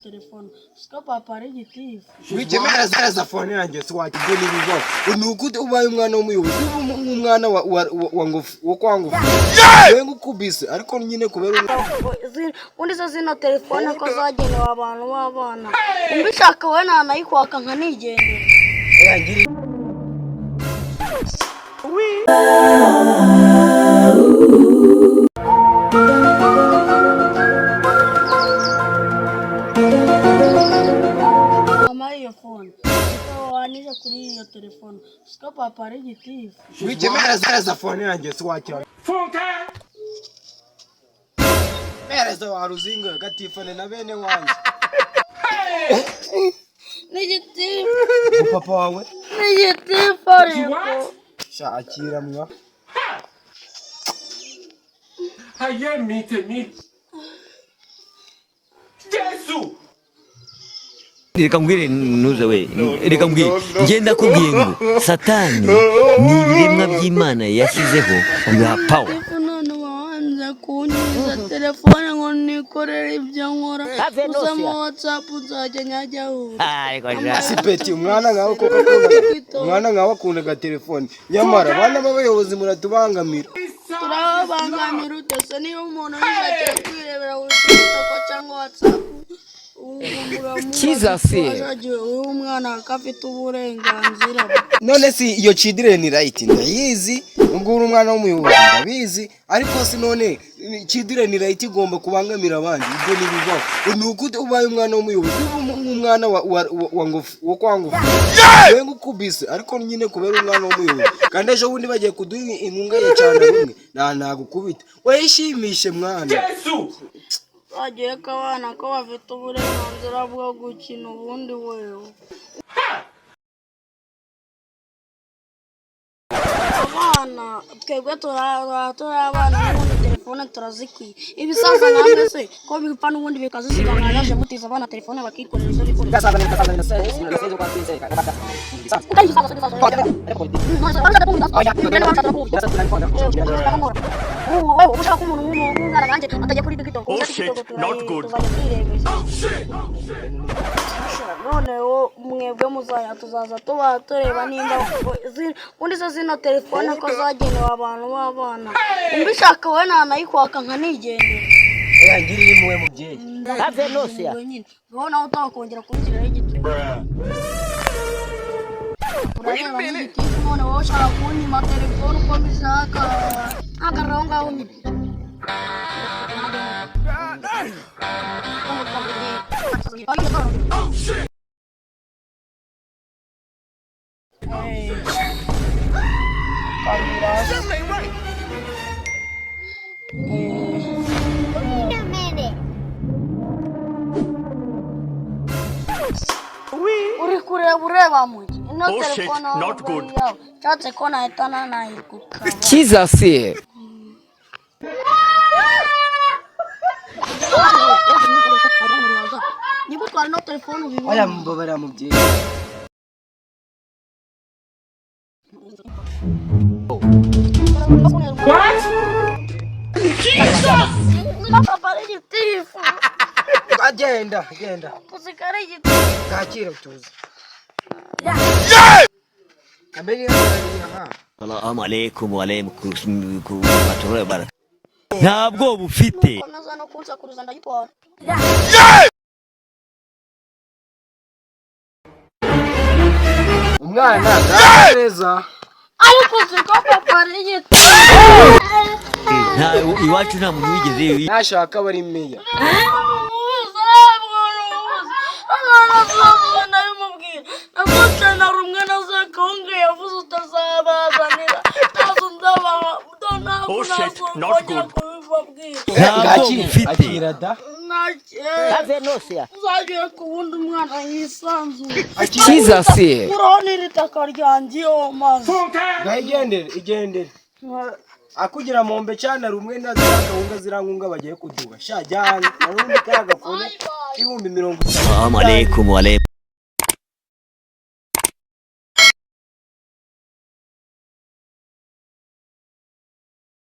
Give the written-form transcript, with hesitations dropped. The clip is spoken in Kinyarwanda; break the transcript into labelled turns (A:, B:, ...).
A: Telefono. Siko papa ari gitifu.
B: Wikemera za phone yanjye so wakigwe n'ibibazo. Unukute ubaye umwana w'umuyobozi umwana wa ngofu wo kwangu. Wengu kubise ariko nyine kubera
A: undi zo zino telefone ko zagenewe abantu b'abana. Umbishaka we nanayikwaka nka nigendera.
B: Yangiri
A: phone. So anisha kuri iyo telefono. Siko papa ari gitifu.
B: wikemera za phone yanjye so wakira. Funka. Mereza waruzinga gatifane na bene wanjye.
A: Ni gitifu.
B: Papa wawe.
A: Ni gitifu ariko.
B: Sha akira mwa.
C: Haye mite. Yesu.
D: Reka mbwire nuza we reka mbwire ngenda kubwiye ngo satani ni ibiremwa by'Imana yashyizeho ya power
A: none wanze kunyiza telefone ngo nikorere ibyo nkora usama WhatsApp uzajya nyajyaho
B: Sipeti umwana ngaho koko umwana ngaho akunda ga telefone nyamara bana b'abayobozi muratubangamira
A: turabangamira utese niyo umuntu yishakira kwirebera ko cyangwa WhatsApp
D: Kizase
A: umwana akafite uburenganzira
B: none si iyo children right ndayizi ubwo uri umwana w'umuyobozi ndabizi ariko si none children right igomba kubangamira abandi ibyo nibivaho unukute ubaye umwana w'umuyobozi umwana wa ngofu wo kwangu wengu kubise ariko nyine kubera umwana w'umuyobozi kandi ejo bundi bagiye kuduha inkunga ya cyane rumwe nagukubita wayishimishe mwana
C: Yesu.
A: Agiye kabana ko bafite uburenganzira bwo gukina ubundi wewe. Abana twebwe turabana n'ubundi telefone turazikwiye. Ibisaza namwe se ko bipfa n'ubundi bikazisigana yaje mutiza abana telefone bakikorera izo bikora.
C: Oh shit, not good.
A: None mwebwe muzaya tuzaza tuba tureba nimba undi zo zino telefone ko zagenewe abantu b'abana. Umbishaka we nanayikwaka nka nigendera.
B: yangiri imwe mubyeyi
D: Have nose ya
A: Ubona utakongera kubigiraho igiti. Urareba n'igiti none wowe ushaka kunyima telefone uko mbishaka. Agarraho ngaho nyine. Uri kureba mugi ino telefone
C: not good.
A: Chatse ko nahitana nayikuka
D: Kizase
A: niba twari no telefone ubibona
B: oya mbabara mubyeyi
C: What?
A: papa ari gitifu
B: agenda
A: usikare gitifu
B: kakira tuzi Ambeni
D: Assalamu alaikum wa alaykum wa baraka ntabwo bufite
A: naza no kunsa kuruza ndagitwara
B: umwana neza
A: ariko siko papa ari gitifu
D: nta iwacu nta muntu wigeze
B: nashaka bari meya
C: Oh shit, not good.
D: ntabwo bufite
B: akira da
D: Have nose ya
A: uzagiye kubundi umwana yisanzuye
D: Kizase
A: urabona iri taka ryanjye mazi
B: igendere akugira mombe cyane rumwe na zirangahunga zirangunga bagiye kuduga sha jyana narundi kaga fone 1050
D: Assalamu alaikum wa alaykum